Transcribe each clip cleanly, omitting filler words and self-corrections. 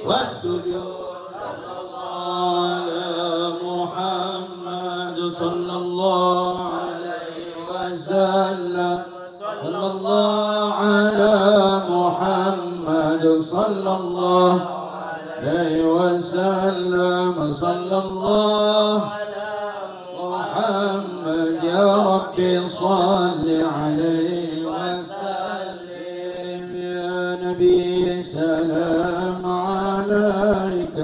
والسجود صلى الله على محمد صلى الله عليه وسلم صلى الله على محمد صلى الله عليه وسلم صلى الله على محمد يا ربي صل عليه وسلم يا نبي سلام عليك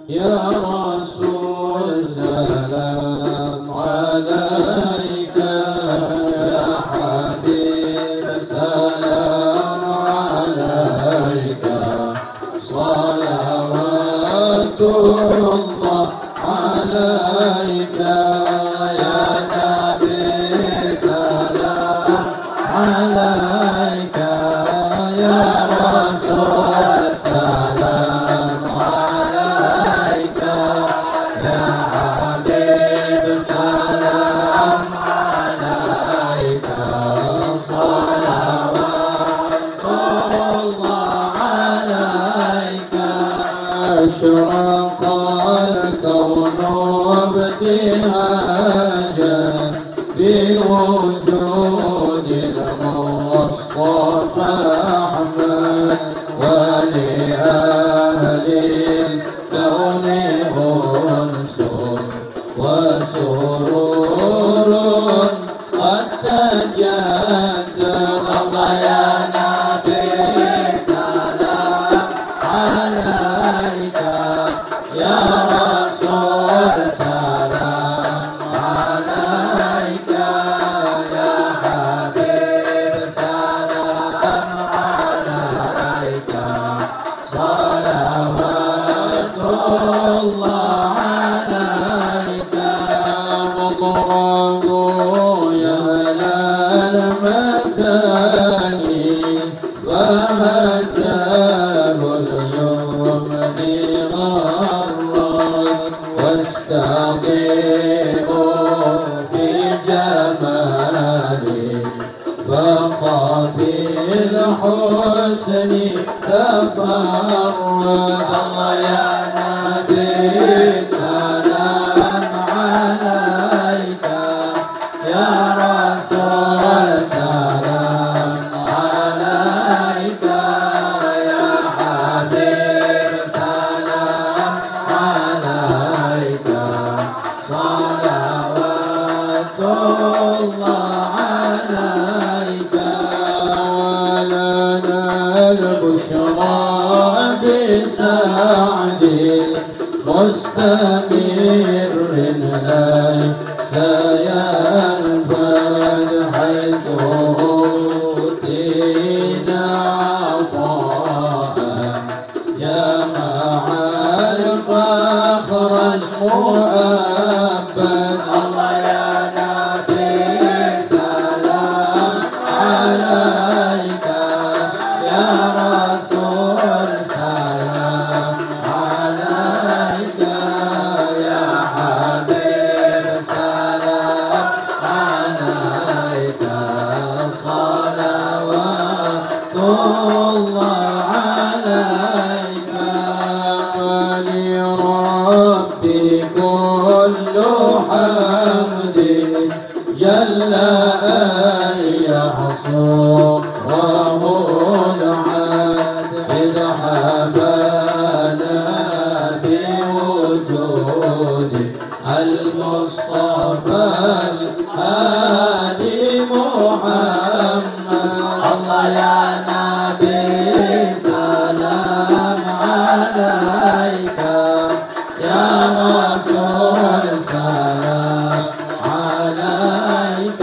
يا رسول سلام عليك يا حبيب سلام عليك صلوات الله عليك يا نبي سلام عليك يا رسول سلام عليك يا حبيب سلام عليك صلوات الله عليك أشرق الكون ابتهاجا بوجود المصطفى أحمد ولأهل الكون أنس وسرور قد تجدد يا نبي سلام عليك يا رسول سلام عليك يا حبيب سلام عليك صلوات الله عليك مطرب يا هلال المكان ومجاه اليوم غرد واستقيموا في جمالي فقفي الحسن تفرد الله يا نبي سلام عليك يا رسول سلام عليك يا حبيب سلام عليك صلوات الله عليك ولنا البشرى بسعد مستمر ليس ينفد حيث أوتينا عطاء جمع الفخر المؤبد الله يا نبي سلام عليك يا رسول سلام عليك يا حبيب سلام عليك صلوات الله عليك ولربي كل حمد جل أن يحصره العاد إذ حبانا بوجود المصطفى الهادي محمد الله يا نبي سلام عليك يا رسول سلام عليك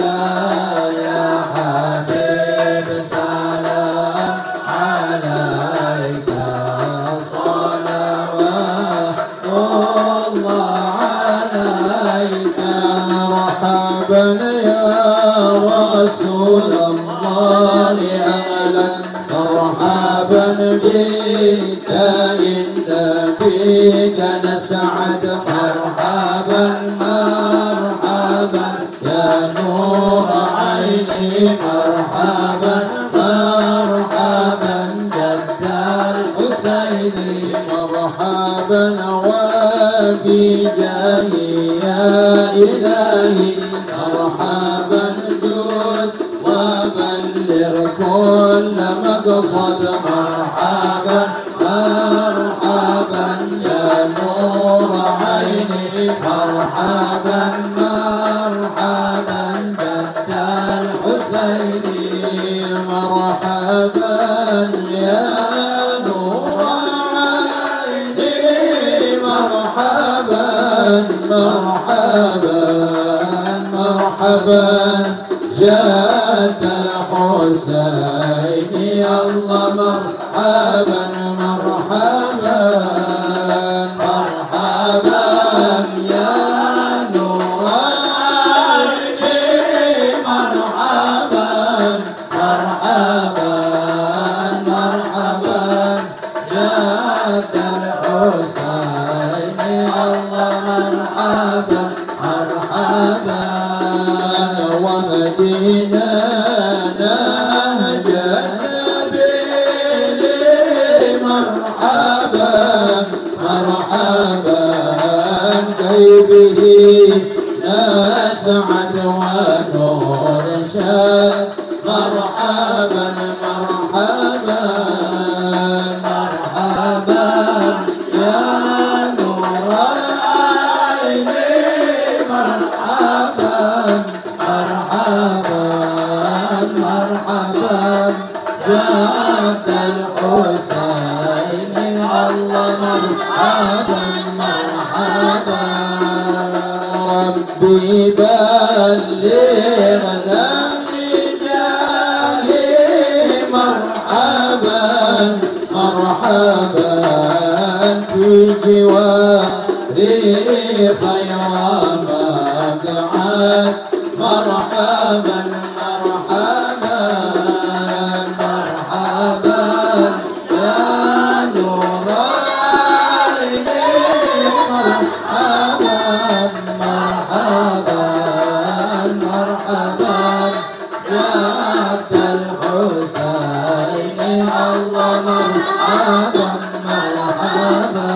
يا حبيب سلام عليك صلوات الله عليك مرحبا يا رسول الله أهلا مرحبا بك إن بك نسعد مرحبا مرحبا يا نور مرحبا مرحبا جد الحسين مرحبا وبجاهي يا إلهي مرحبا جود وبلغ كل مقصد مرحبا مرحبا يا نور عيني مرحبا مرحبا جد الحسين مرحبا يا نور عيني مرحبا مرحبا مرحبا جد الحسين الله مرحبا مرحبا مرحبا يا نور عيني مرحبا مرحبا مرحبا جد الحسين الله مرحبا مرحبا واهدنا نهج سبيلي مرحبا مرحبا كي به نسعد ونرشد مرحبا مرحبا مرحبا يا نور عيني مرحبا مرحبا مرحبا جد الحسين الله مرحبا مرحبا ربي بلغنا بجاهي مرحبا مرحبا في جواري خير مقعد مرحبا مرحبا مرحبا يا نور عيني مرحبا مرحبا مرحبا جد الحسين الله مرحبا مرحبا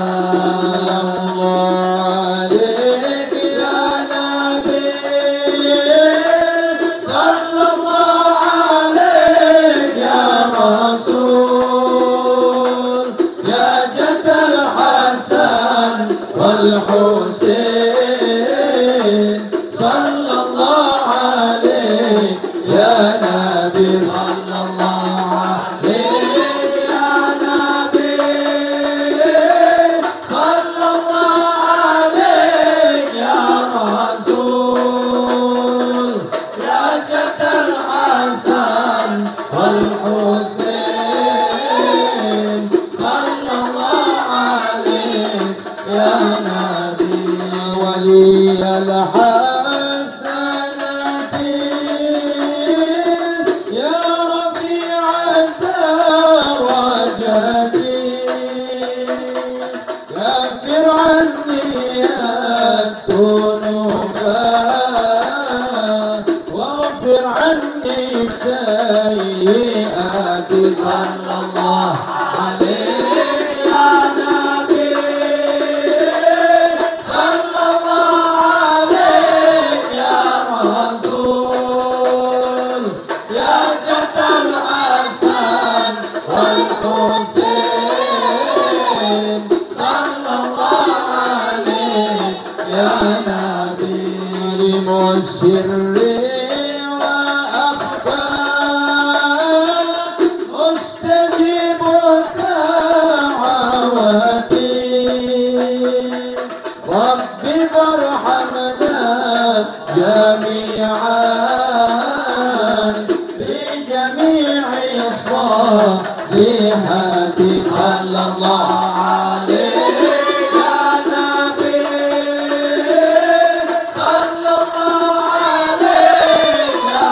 الحسين صلى الله عليه يا نبي صلى الله عليه يا نبي صلى الله عليه يا رسول يا جد الحسن والحسين صلى الله عليه يا نبي ولي الحسنات يا رفيع الدرجات كفر عني الذنوب واغفر عني السيئات صلى الله عليه يا نبي صلى الله عليه يا رسول يا جد الحسن والحسين صلى الله عليه يا نبي مسر وأخفى مستجيب دعواتي رب ارحمنا جميعا بجميع الصالحات صلى الله عليه يا نبي صلى الله عليه يا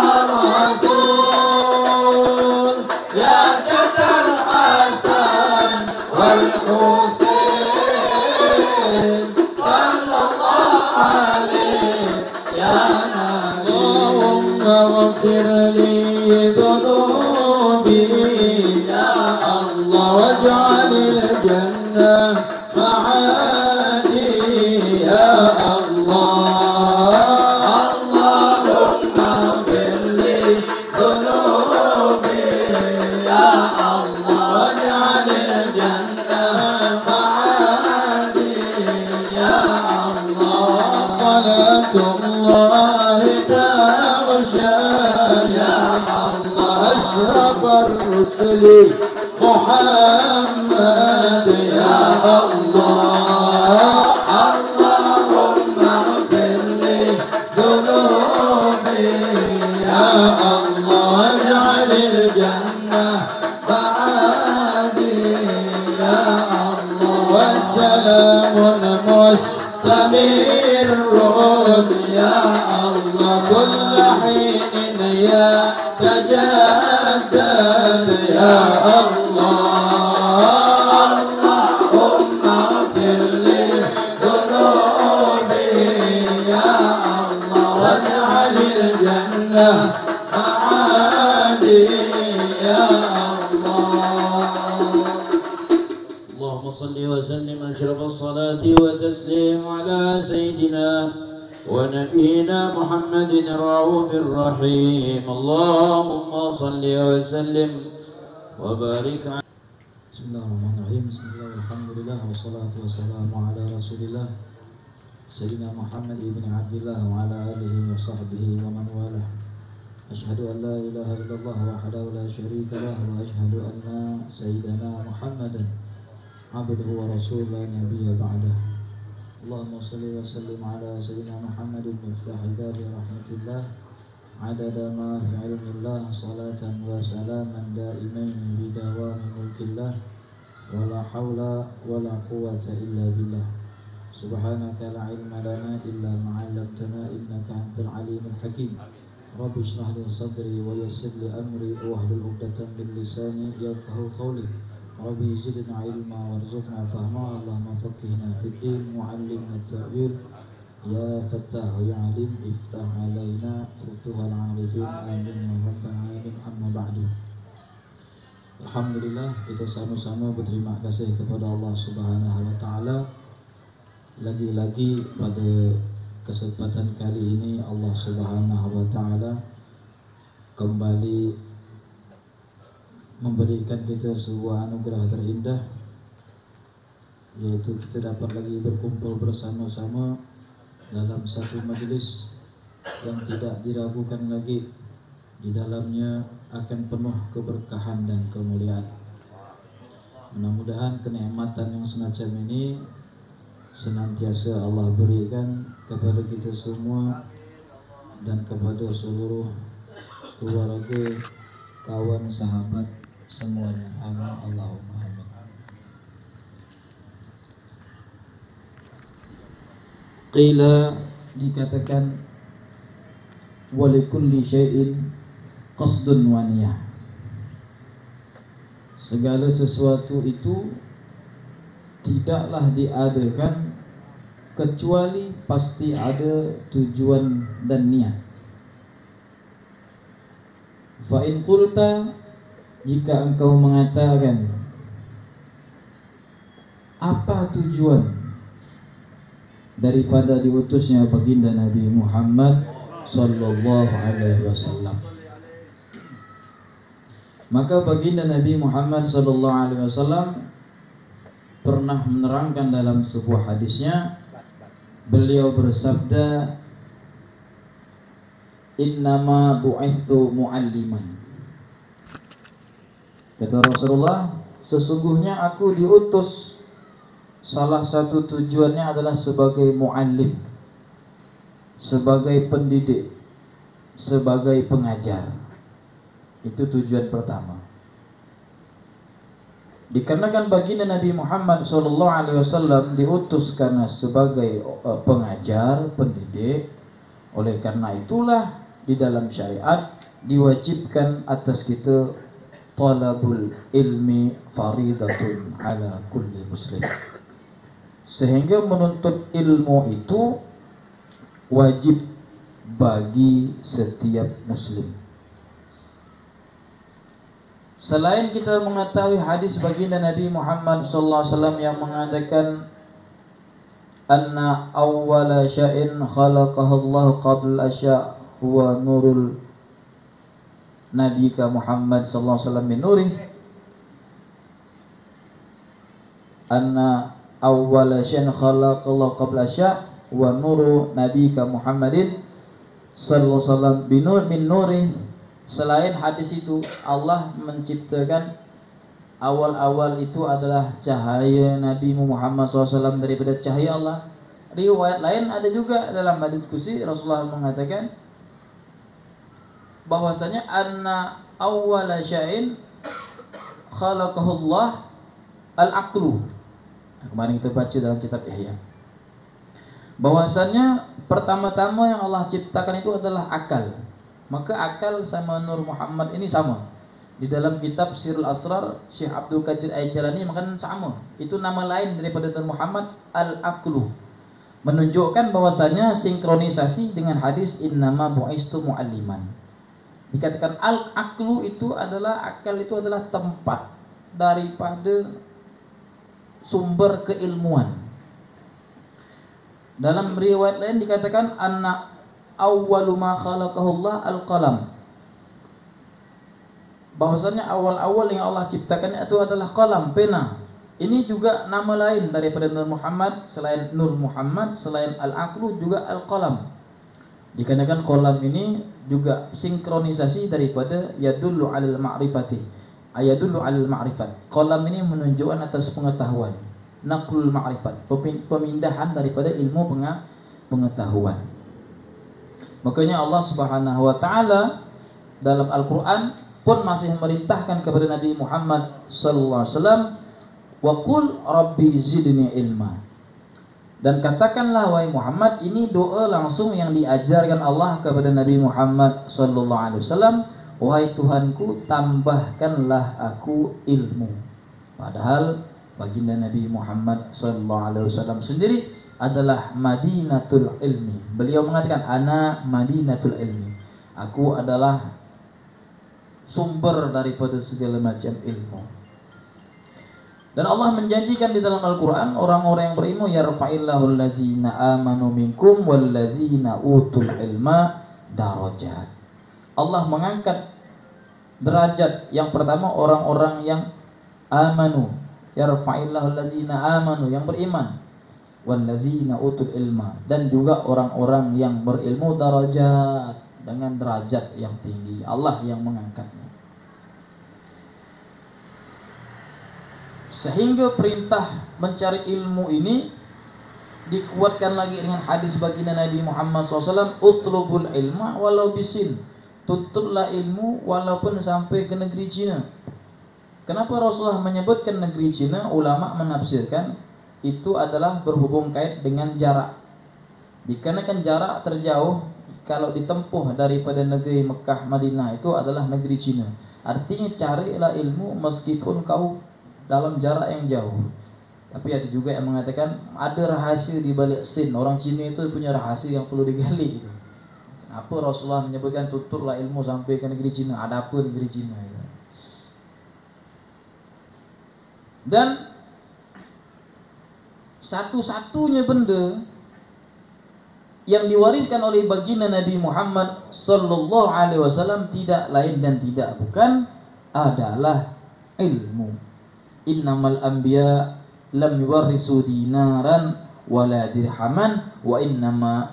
رسول يا جد الحسن والحسين صلى الله عليه يا نبي اللهم اغفر لي الله تغشى يا الله أشرف الرسل محمد يا الله اللهم اغفر لي ذنوبي يا الله واجعل الجنة بعدي يا الله والسلام مستمر يا الله كل حين يتجدد يا الله اللهم اغفر لي ذنوبي يا الله واجعل الجنة معادي يا الله. اللهم صل وسلم أشرف الصلاة والتسليم على سيدنا ونبينا محمد الرؤوف الرحيم. اللهم صل وسلم وبارك على. Bismillahirrahmanirrahim. Bismillahirrahmanirrahim. Wassalatu wassalamu ala Rasulillah Sayyidina Muhammad ibn Abdillah wa ala alihi wa sahbihi wa man walah. Asyhadu an la ilaha illallah wahdahu la syarika lah wa asyhadu anna sayyidana Muhammadan abduhu wa rasuluhu la nabiyya ba'dah. Allahumma salli wa sallim ala sayyidina Muhammad miftahil babi rahmatillah adada ma fi ilmillah salatan wa salaman daimain bidawami mulkillah wala hawla wala quwwata illa billah. Subhanaka la ilma lana illa ma 'allamtana innaka antal alimul hakim. Rabbi shrah li sadri wa yassir li amri wahlul 'uqdatam min lisani yafqahu qawli. Rabbi zidna ilma warzuqna fahma. Allahumma faqihna fid din wa 'allimna at-ta'wil. Ya Fattah ya Alim iftah alaina futuhal arifin amin ya rabbal alamin. Amma ba'du. Alhamdulillah, kita sama-sama berterima kasih kepada Allah Subhanahu wa taala. Lagi-lagi pada kesempatan kali ini Allah Subhanahu wa taala kembali memberikan kita sebuah anugerah terindah, yaitu kita dapat lagi berkumpul bersama-sama dalam satu majlis yang tidak diragukan lagi di dalamnya akan penuh keberkahan dan kemuliaan. Mudah-mudahan kenikmatan yang semacam ini senantiasa Allah berikan kepada kita semua dan kepada seluruh keluarga, kawan, sahabat semuanya. Amin Allahumma amin. Qila, dikatakan, walikulli syai'in qasdun wa niyah. Segala sesuatu itu tidaklah diadakan kecuali pasti ada tujuan dan niat. Fa in qulta, jika engkau mengatakan apa tujuan daripada diutusnya baginda Nabi Muhammad sallallahu alaihi wasallam, maka baginda Nabi Muhammad sallallahu alaihi wasallam pernah menerangkan dalam sebuah hadisnya. Beliau bersabda, innama bu'ithtu mu'alliman. Kata Rasulullah, sesungguhnya aku diutus, salah satu tujuannya adalah sebagai mu'allim, sebagai pendidik, sebagai pengajar. Itu tujuan pertama. Dikarenakan baginda Nabi Muhammad SAW diutus karena sebagai pengajar, pendidik. Oleh karena itulah di dalam syariat diwajibkan atas kita talabul ilmi faridatun ala kulli muslim. Sehingga menuntut ilmu itu wajib bagi setiap muslim. Selain kita mengetahui hadis baginda Nabi Muhammad SAW yang mengatakan anna awwala sya'in khalaqahu Allah qabla asya' huwa nurul nabiyika Muhammad SAW min nurih. Anna awwala sya'in khalaqahu Allah qabla asya' wa nuru nabika Muhammadin sallallahu alaihi wasallam binur min nuri. Selain hadis itu, Allah menciptakan awal-awal itu adalah cahaya Nabi Muhammad SAW daripada cahaya Allah. Riwayat lain ada juga dalam hadis qudsi Rasulullah mengatakan bahwasanya anna awwala syai'in khalaqahullah al-aqlu. Kemarin kita baca dalam kitab Ihya. Bahwasanya pertama-tama yang Allah ciptakan itu adalah akal. Maka akal sama Nur Muhammad ini sama. Di dalam kitab Sirul Asrar Syekh Abdul Qadir Al-Jilani mengatakan sama. Itu nama lain daripada Nur Muhammad, al-aqlu. Menunjukkan bahwasanya sinkronisasi dengan hadis innama bu'istu mu'alliman. Dikatakan al-aqlu itu adalah, akal itu adalah tempat daripada sumber keilmuan. Dalam riwayat lain dikatakan anna awwalu ma khalaqahullah al-qalam. Bahwasanya awal-awal yang Allah ciptakan itu adalah qalam, pena. Ini juga nama lain daripada Nur Muhammad. Selain Nur Muhammad, selain al-aqlu juga al-qalam. Dikarenakan qalam ini juga sinkronisasi daripada yadullu alal ma'rifati. Ayadullu alal ma'rifat. Qalam ini menunjukkan atas pengetahuan. Naqlul ma'rifat, pemindahan daripada ilmu pengetahuan. Makanya Allah Subhanahu wa taala dalam Al-Qur'an pun masih memerintahkan kepada Nabi Muhammad sallallahu alaihi wasallam, wa qul rabbi zidni ilma. Dan katakanlah wahai Muhammad, ini doa langsung yang diajarkan Allah kepada Nabi Muhammad sallallahu alaihi wasallam, wahai Tuhanku, tambahkanlah aku ilmu. Padahal baginda Nabi Muhammad sallallahu alaihi wasallam sendiri adalah Madinatul Ilmi. Beliau mengatakan ana Madinatul Ilmi. Aku adalah sumber daripada segala macam ilmu. Dan Allah menjanjikan di dalam Al-Qur'an orang-orang yang berilmu yarfa'illahu allazina amanu minkum wallazina utul ilma darajat. Allah mengangkat derajat yang pertama orang-orang yang amanu. Yarfa'illahu allazina amanu, yang beriman, wallazina utul ilma, dan juga orang-orang yang berilmu darajat, dengan derajat yang tinggi. Allah yang mengangkatnya. Sehingga perintah mencari ilmu ini dikuatkan lagi dengan hadis baginda Nabi Muhammad SAW, utlubul ilma walau bisin. Tutuplah ilmu walaupun sampai ke negeri Cina. Kenapa Rasulullah menyebutkan negeri Cina? Ulama menafsirkan itu adalah berhubung kait dengan jarak. Dikarenakan jarak terjauh, kalau ditempuh daripada negeri Mekah Madinah itu adalah negeri Cina. Artinya carilah ilmu meskipun kau dalam jarak yang jauh. Tapi ada juga yang mengatakan ada rahasia di balik Sin. Orang Cina itu punya rahasia yang perlu digali. Kenapa Rasulullah menyebutkan tutuplah ilmu sampai ke negeri Cina? Ada apa negeri Cina itu? Dan satu-satunya benda yang diwariskan oleh baginda Nabi Muhammad sallallahu alaihi wasallam tidak lain dan tidak bukan adalah ilmu. Innamal anbiya lam yuwarrisu dinaran wala dirhaman wa innama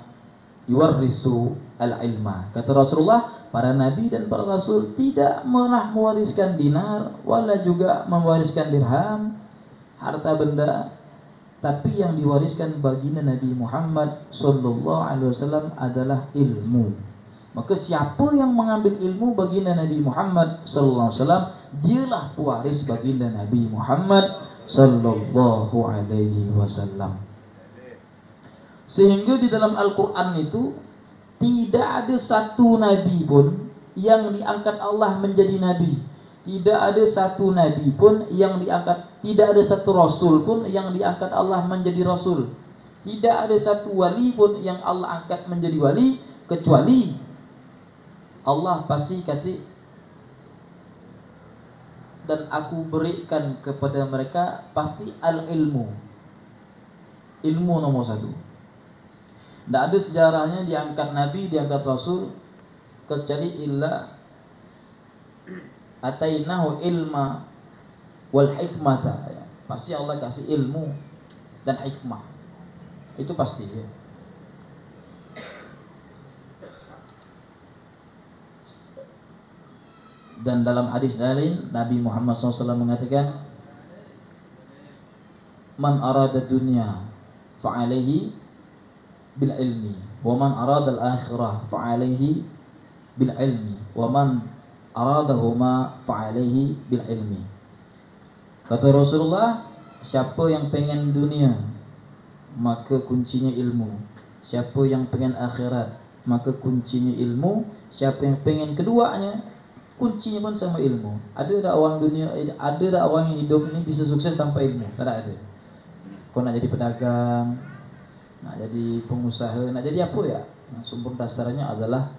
yuwarrisu al-ilma. Kata Rasulullah, para nabi dan para rasul tidak pernah mewariskan dinar wala juga mewariskan dirham, harta benda, tapi yang diwariskan baginda Nabi Muhammad sallallahu alaihi wasallam adalah ilmu. Maka siapa yang mengambil ilmu baginda Nabi Muhammad sallallahu alaihi wasallam, dialah pewaris baginda Nabi Muhammad sallallahu alaihi wasallam. Sehingga di dalam Al-Qur'an itu tidak ada satu nabi pun yang diangkat Allah menjadi nabi. Tidak ada satu nabi pun yang diangkat, tidak ada satu rasul pun yang diangkat Allah menjadi rasul. Tidak ada satu wali pun yang Allah angkat menjadi wali, kecuali Allah pasti kata, dan aku berikan kepada mereka pasti al-ilmu. Ilmu nomor satu. Tidak ada sejarahnya diangkat Nabi, diangkat Rasul, kecuali illa atainahu ilma wal hikmata. Pasti Allah kasih ilmu dan hikmah. Itu pasti ya. Dan dalam hadis lain Nabi Muhammad SAW mengatakan, man arada dunya fa'alaihi bil ilmi, wa man arada al-akhirah fa'alaihi bil ilmi, wa man aradahuma fa'alaihi bil ilmi. Kata Rasulullah, siapa yang pengen dunia maka kuncinya ilmu. Siapa yang pengen akhirat maka kuncinya ilmu. Siapa yang pengen keduanya, kuncinya pun sama ilmu. Ada tak orang dunia, ada tak orang yang hidup ini bisa sukses tanpa ilmu? Tak ada. Kau nak jadi pedagang, nak jadi pengusaha, nak jadi apa ya? Sumber dasarnya adalah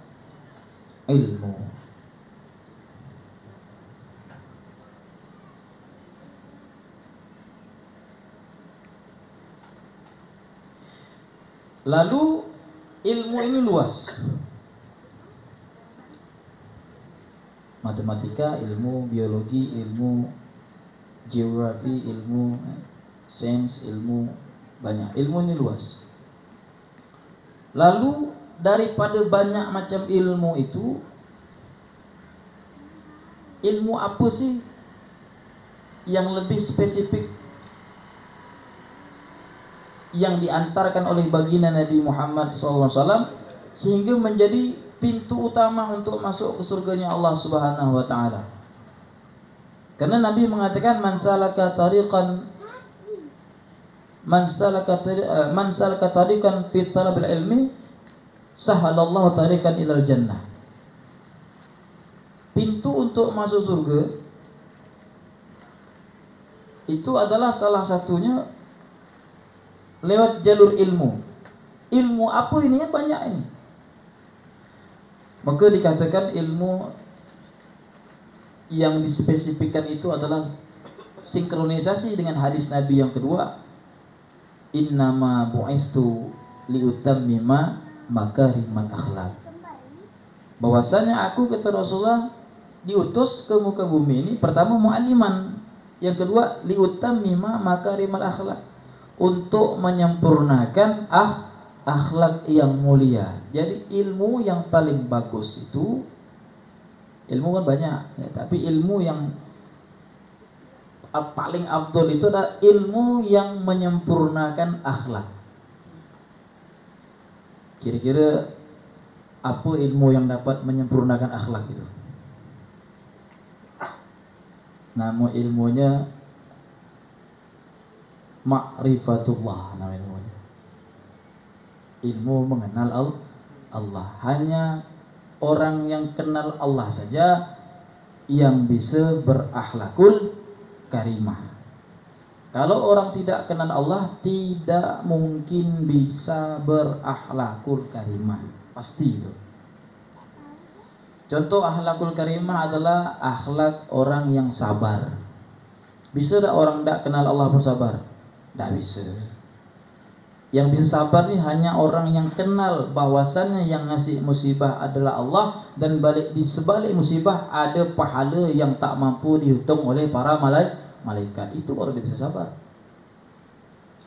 ilmu. Lalu ilmu ini luas. Matematika, ilmu biologi, ilmu geografi, ilmu sains, ilmu banyak. Ilmu ini luas. Lalu daripada banyak macam ilmu itu, ilmu apa sih yang lebih spesifik yang diantarkan oleh baginda Nabi Muhammad SAW sehingga menjadi pintu utama untuk masuk ke surganya Allah Subhanahu wa taala? Karena Nabi mengatakan man salaka tariqan fi talabil ilmi sahalallahu tariqan ilal jannah. Pintu untuk masuk surga itu adalah salah satunya lewat jalur ilmu. Ilmu apa ini? Banyak ini. Maka dikatakan ilmu yang dispesifikkan itu adalah sinkronisasi dengan hadis Nabi yang kedua, innama bu'istu liutammima makarimal akhlak. Bahwasanya aku, kata Rasulullah, diutus ke muka bumi ini pertama mu'alliman, yang kedua liutammima makarimal akhlak, untuk menyempurnakan akhlak yang mulia. Jadi ilmu yang paling bagus itu, ilmu kan banyak ya, tapi ilmu yang paling afdol itu adalah ilmu yang menyempurnakan akhlak. Kira-kira apa ilmu yang dapat menyempurnakan akhlak itu? Nama ilmunya ma'rifatullah, nama ilmunya. Ilmu mengenal Allah. Hanya orang yang kenal Allah saja yang bisa berakhlakul karimah. Kalau orang tidak kenal Allah, tidak mungkin bisa berakhlakul karimah. Pasti itu. Contoh akhlakul karimah adalah akhlak orang yang sabar. Bisa tak orang tidak kenal Allah pun sabar? Tak bisa. Yang bisa sabar ni hanya orang yang kenal bahwasannya yang ngasih musibah adalah Allah, dan di sebalik musibah ada pahala yang tak mampu dihitung oleh para malaikat. Itu baru dia bisa sabar.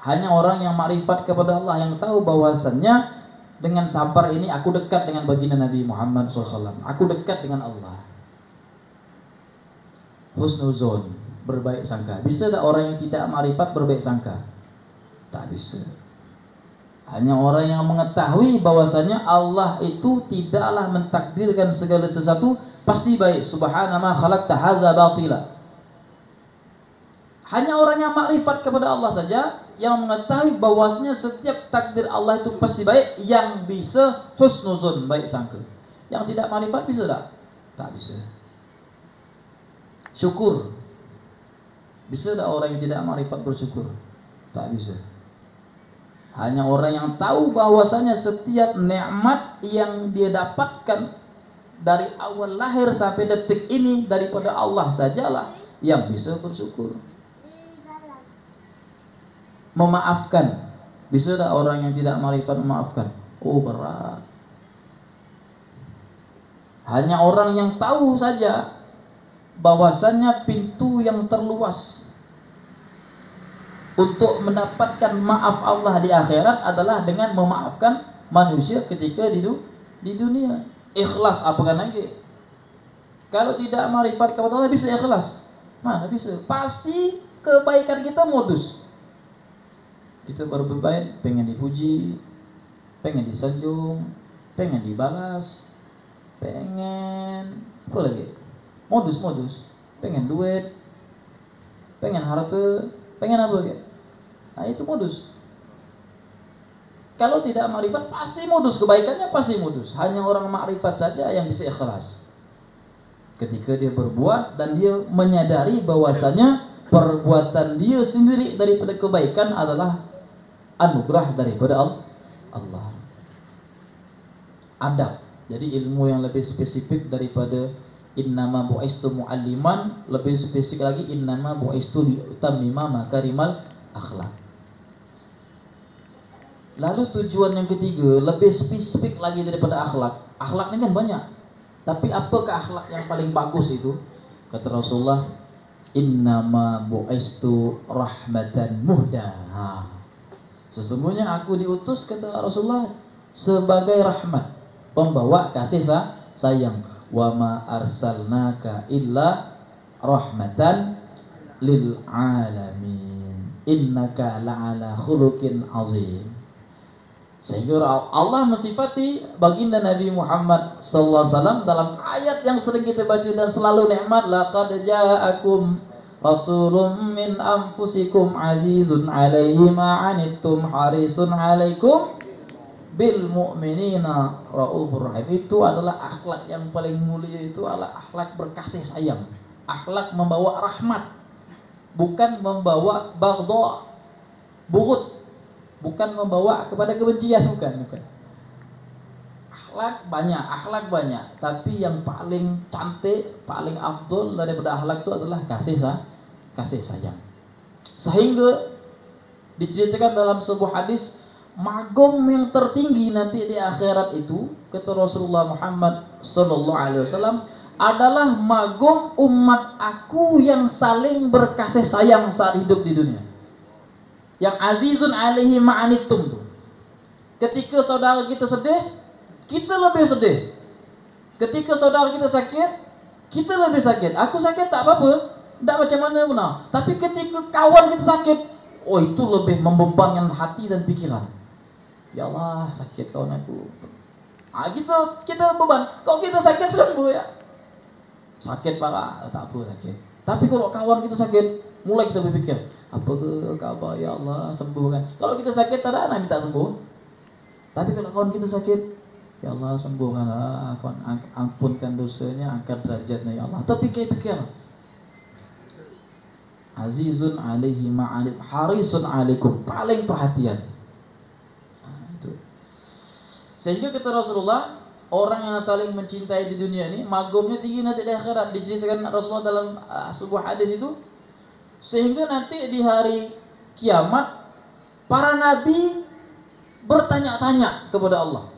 Hanya orang yang makrifat kepada Allah, yang tahu bahwasannya dengan sabar ini aku dekat dengan baginda Nabi Muhammad SAW. Aku dekat dengan Allah. Husnuzon, berbaik sangka. Bisa tak orang yang tidak makrifat berbaik sangka? Tak bisa. Hanya orang yang mengetahui bahwasanya Allah itu tidaklah mentakdirkan segala sesuatu pasti baik. Subhana ma khalaqta hadza batila. Hanya orang yang makrifat kepada Allah saja yang mengetahui bahwasanya setiap takdir Allah itu pasti baik, yang bisa husnuzon, baik sangka. Yang tidak makrifat bisa tak? Tak bisa. Syukur. Bisa tak orang yang tidak makrifat bersyukur? Tak bisa. Hanya orang yang tahu bahwasanya setiap nikmat yang dia dapatkan dari awal lahir sampai detik ini daripada Allah sajalah yang bisa bersyukur. Memaafkan. Bisa tak orang yang tidak makrifat memaafkan? Oh, berat. Hanya orang yang tahu saja bahwasanya pintu yang terluas untuk mendapatkan maaf Allah di akhirat adalah dengan memaafkan manusia ketika di dunia. Ikhlas apakah lagi? Kalau tidak marifat kepada Allah bisa ikhlas? Mana bisa? Pasti kebaikan kita modus. Kita baru berbaik, pengen dipuji, pengen disanjung, pengen dibalas, pengen apa lagi? Modus, pengen duit, pengen harta, pengen apa lagi? Nah itu modus. Kalau tidak makrifat pasti modus, kebaikannya pasti modus. Hanya orang makrifat saja yang bisa ikhlas. Ketika dia berbuat dan dia menyadari bahwasanya perbuatan dia sendiri daripada kebaikan adalah anugerah daripada Allah. Adab. Jadi ilmu yang lebih spesifik daripada innama bu'istu mu'alliman, lebih spesifik lagi innama bu'istu liutammima makarimal akhlak. Lalu tujuan yang ketiga lebih spesifik lagi daripada akhlak. Akhlak ini kan banyak. Tapi apakah akhlak yang paling bagus itu? Kata Rasulullah, innama bu'istu rahmatan muhda. Sesungguhnya aku diutus, kata Rasulullah, sebagai rahmat, pembawa kasih sayang. Wa ma arsalnaka illa rahmatan lil alamin. Innaka la'ala khuluqin azim. Sehingga Allah mensifati baginda Nabi Muhammad sallallahu alaihi wasallam dalam ayat yang sering kita baca dan selalu nikmat, laqad ja'akum rasulun min anfusikum azizun 'alaihi ma 'anittum harisun 'alaikum bil mu'minina raufur rahim. Itu adalah akhlak yang paling mulia, itu adalah akhlak berkasih sayang, akhlak membawa rahmat, bukan membawa baghdha, bughd, bukan membawa kepada kebencian, bukan. Akhlak banyak, tapi yang paling cantik, paling afdol daripada akhlak itu adalah kasih sayang. Sehingga diceritakan dalam sebuah hadis, magom yang tertinggi nanti di akhirat itu, kata Rasulullah Muhammad sallallahu alaihi wasallam, adalah magom umat aku yang saling berkasih sayang saat hidup di dunia. Yang azizun alaihi ma'anittum tuh. Ketika saudara kita sedih, kita lebih sedih. Ketika saudara kita sakit, kita lebih sakit. Aku sakit tak apa-apa, tak macam mana benar. Tapi ketika kawan kita sakit, oh itu lebih membebankan hati dan pikiran. Ya Allah, sakit kawan aku. Kita beban. Kalau kita sakit sembuh ya. Sakit parah, tak apa sakit. Tapi kalau kawan kita sakit, mulai kita berpikir, apa ke kabar ya Allah sembuhkan. Kalau kita sakit tak ada minta sembuh. Tapi kalau kawan kita sakit, ya Allah sembuhkanlah, ampunkan dosanya, angkat derajatnya ya Allah. Tapi pikir, azizun alaihi ma'alim harisun alaikum, paling perhatian. Itu. Sehingga kata Rasulullah, orang yang saling mencintai di dunia ini magomnya tinggi nanti di akhirat. Diceritakan Rasulullah dalam sebuah hadis itu, sehingga nanti di hari kiamat para nabi bertanya-tanya kepada Allah.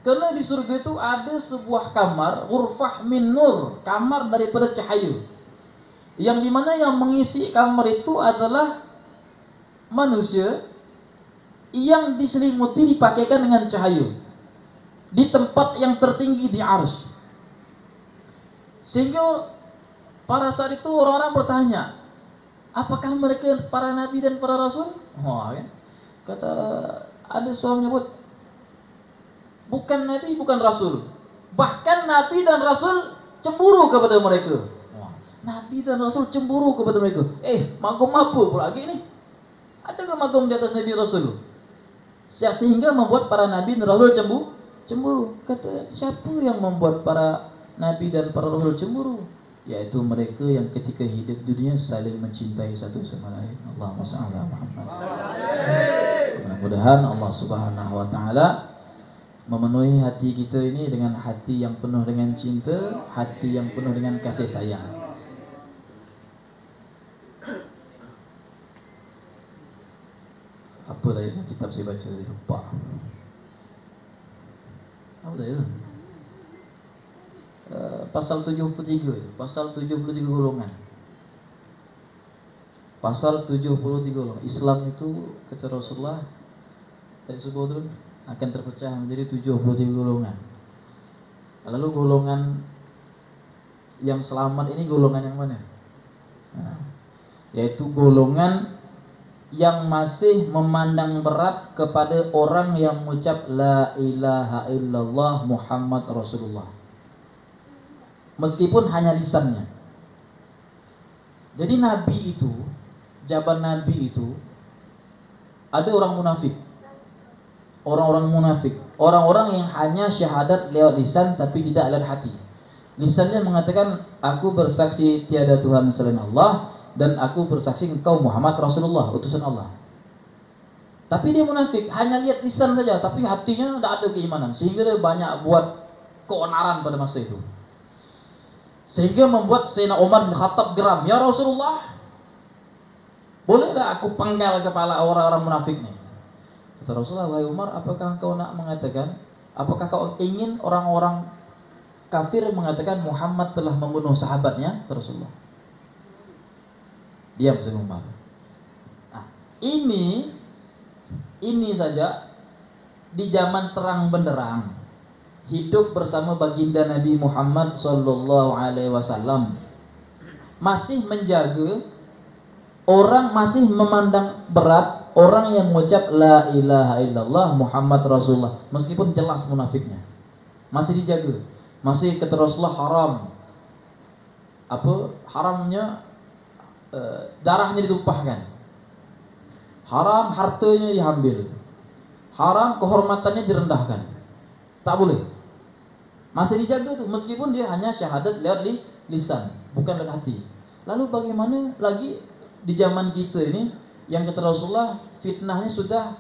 Karena di surga itu ada sebuah kamar, ghurfah min nur, kamar daripada cahaya. Yang dimana yang mengisi kamar itu adalah manusia yang diselimuti, dipakaikan dengan cahaya di tempat yang tertinggi di arsy. Sehingga pada saat itu orang-orang bertanya, apakah mereka para nabi dan para rasul? Kan? Kata ada seorang menyebut, bukan nabi, bukan rasul. Bahkan nabi dan rasul cemburu kepada mereka. Nabi dan rasul cemburu kepada mereka. Magom apa pula lagi ni? Adakah magom di atas nabi rasul? Sehingga membuat para nabi dan rasul cemburu. Kata, siapa yang membuat para nabi dan para rasul cemburu? Yaitu mereka yang ketika hidup dunia saling mencintai satu sama lain. Allahumma shalli ala Muhammad. Mudah-mudahan Allah Subhanahu wa taala memenuhi hati kita ini dengan hati yang penuh dengan cinta, hati yang penuh dengan kasih sayang. Apa tadi kitab saya baca tadi, lupa. Apa tadi? Pasal 73 itu, pasal 73 golongan. Pasal 73 golongan. Islam itu kata Rasulullah dari subuh turun akan terpecah menjadi 73 golongan. Lalu golongan Yang selamat ini golongan yang mana? Nah, yaitu golongan yang masih memandang berat kepada orang yang mengucap la ilaha illallah Muhammad Rasulullah, meskipun hanya lisannya. Jadi Nabi itu, jaban Nabi itu, ada orang munafik, orang-orang munafik, orang-orang yang hanya syahadat lewat lisan tapi tidak lewat hati. Lisannya mengatakan aku bersaksi tiada Tuhan selain Allah dan aku bersaksi engkau Muhammad Rasulullah, utusan Allah. Tapi dia munafik, hanya lihat lisan saja, tapi hatinya tidak ada keimanan. Sehingga dia banyak buat keonaran pada masa itu. Sehingga membuat Sayyidina Umar bin Khattab geram. Ya Rasulullah, boleh tak aku penggal kepala orang-orang munafik ini? Kata Rasulullah, wahai Umar, apakah kau nak mengatakan, apakah kau ingin orang-orang kafir mengatakan Muhammad telah membunuh sahabatnya? Kata Rasulullah. Diam Sayyidina Umar. Nah, ini saja di zaman terang benderang hidup bersama baginda Nabi Muhammad sallallahu alaihi wasallam, masih menjaga orang, masih memandang berat orang yang mengucap la ilaha illallah Muhammad Rasulullah, meskipun jelas munafiknya. Masih dijaga. Masih kata Rasulullah haram. Apa haramnya? Darahnya ditumpahkan, haram hartanya diambil, haram kehormatannya direndahkan, tak boleh. Masih dijaga tuh, meskipun dia hanya syahadat lewat lisan, bukan lewat hati. Lalu bagaimana lagi di zaman kita ini, yang kata Rasulullah fitnahnya sudah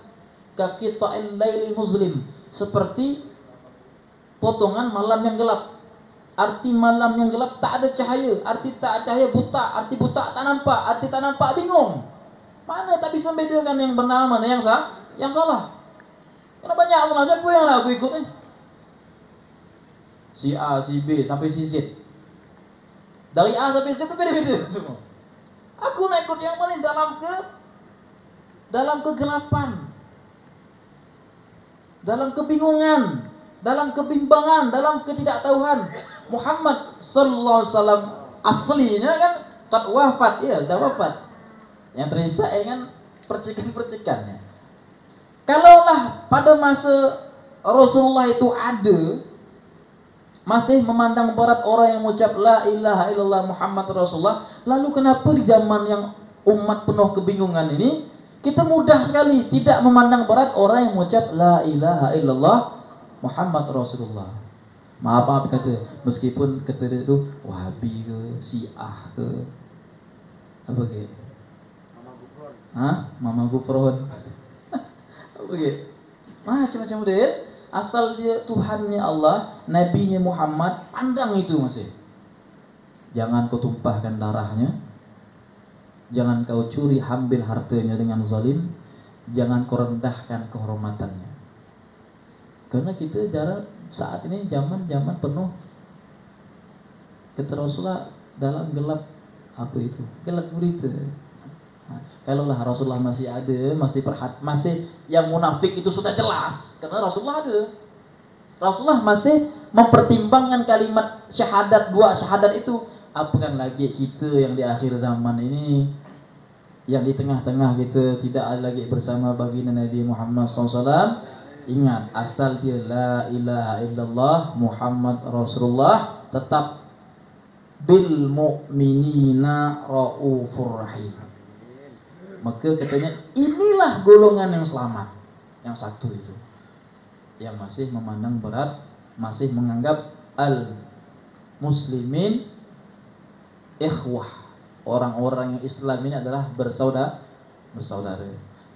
kaqita'il lailil muslim, seperti potongan malam yang gelap. Arti malam yang gelap tak ada cahaya, arti tak cahaya buta, arti buta tak nampak, arti tak nampak bingung. Mana tak bisa bedakan yang benar mana yang salah. Karena banyak orang, siapa yang lah aku ikut ni? Si A, si B sampai si Z. Dari A sampai Z itu beda-beda semua. Aku nak ikut yang mana? Dalam kegelapan, dalam kebingungan, dalam kebimbangan, dalam ketidaktahuan. Muhammad sallallahu alaihi wasallam aslinya kan qad wafat, ya sudah wafat. Yang tersisa kan percikan-percikannya. Kalaulah pada masa Rasulullah itu ada, masih memandang berat orang yang mengucap la ilaha illallah Muhammad Rasulullah, lalu kenapa di zaman yang umat penuh kebingungan ini kita mudah sekali tidak memandang berat orang yang mengucap la ilaha illallah Muhammad Rasulullah? Maaf kata, meskipun kata dia itu Wahabi ke, Syiah ke, apa ke? Mama Gufron. Apa ke? Macam-macam dia. Asal dia Tuhannya Allah, Nabinya Muhammad, pandang itu masih. Jangan kau tumpahkan darahnya, jangan kau curi ambil hartanya dengan zalim, jangan kau rendahkan kehormatannya. Karena kita saat ini zaman penuh, kata Rasulullah, dalam gelap apa itu? Gelap gulita. Kalaulah Rasulullah masih ada, masih yang munafik itu sudah jelas, karena Rasulullah ada. Rasulullah masih mempertimbangkan kalimat syahadat, dua syahadat itu. Apakah lagi kita yang di akhir zaman ini, yang di tengah-tengah kita tidak ada lagi bersama baginda Nabi Muhammad SAW. Ingat, asal dia la ilaha illallah Muhammad Rasulullah, tetap bil mu'minina raufur rahim. Maka katanya inilah golongan yang selamat. Yang satu itu, yang masih memandang berat, masih menganggap al muslimin ikhwah, orang-orang yang Islam ini adalah bersaudara.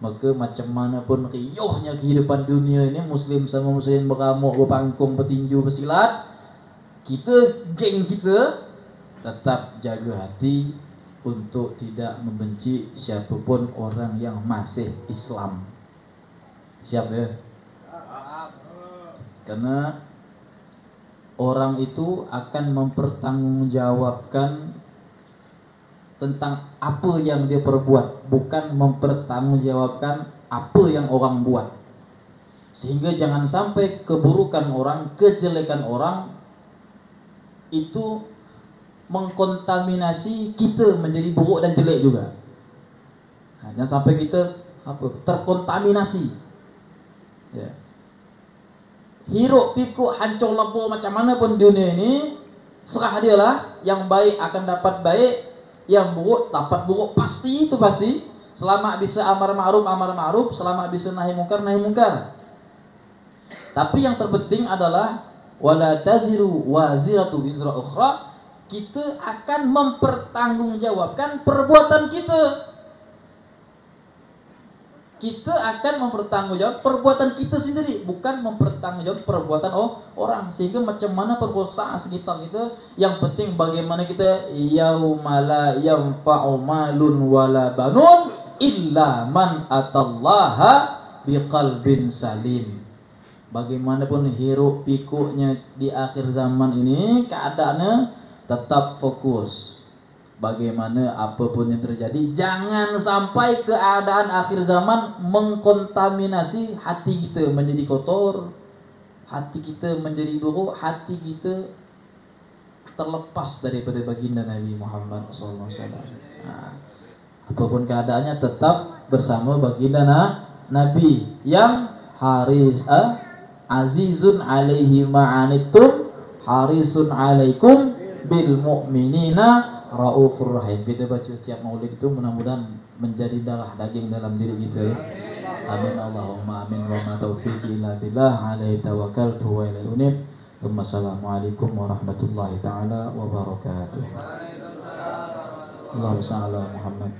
Maka macam mana pun riuhnya kehidupan dunia ini, muslim sama muslim beramuk, berpangkung, bertinju, bersilat, geng kita tetap jaga hati untuk tidak membenci siapapun orang yang masih Islam. Siap ya? Karena orang itu akan mempertanggungjawabkan tentang apa yang dia perbuat, bukan mempertanggungjawabkan apa yang orang buat. Sehingga jangan sampai keburukan orang, kejelekan orang itu mengkontaminasi kita menjadi buruk dan jelek juga. Jangan sampai kita terkontaminasi. Ya. Hiruk pikuk hancur lebur macam mana pun dunia ini, serah dia lah. Yang baik akan dapat baik, yang buruk dapat buruk, pasti itu pasti. Selama bisa amar ma'ruf, selama bisa nahi mungkar. Tapi yang terpenting adalah wala taziru waziratu wizra ukhra, kita akan mempertanggungjawabkan perbuatan kita. Kita akan mempertanggungjawab perbuatan kita sendiri, bukan mempertanggungjawab perbuatan orang. Sehingga macam mana perkosaan sekitar kita, yang penting bagaimana kita yauma la yanfa'u malun wala banun illa man atallaha biqalbin salim. Bagaimanapun hiruk pikuknya di akhir zaman ini, keadaannya tetap fokus. Bagaimana apapun yang terjadi, jangan sampai keadaan akhir zaman mengkontaminasi hati kita menjadi kotor, hati kita menjadi buruk, hati kita terlepas daripada baginda Nabi Muhammad SAW. Apapun keadaannya tetap bersama baginda Nabi yang azizun alaihi ma'anittum harisun alaikum bil mu'minina Raufur Rahim. Kita baca tiap maulid itu mudah-mudahan menjadi darah daging dalam diri kita ya. Amin Allahumma amin wa ma taufiqi illa billah alaihi tawakkaltu wa ilaihi unib. Assalamualaikum warahmatullahi taala wabarakatuh. Allahumma shalli ala Muhammad.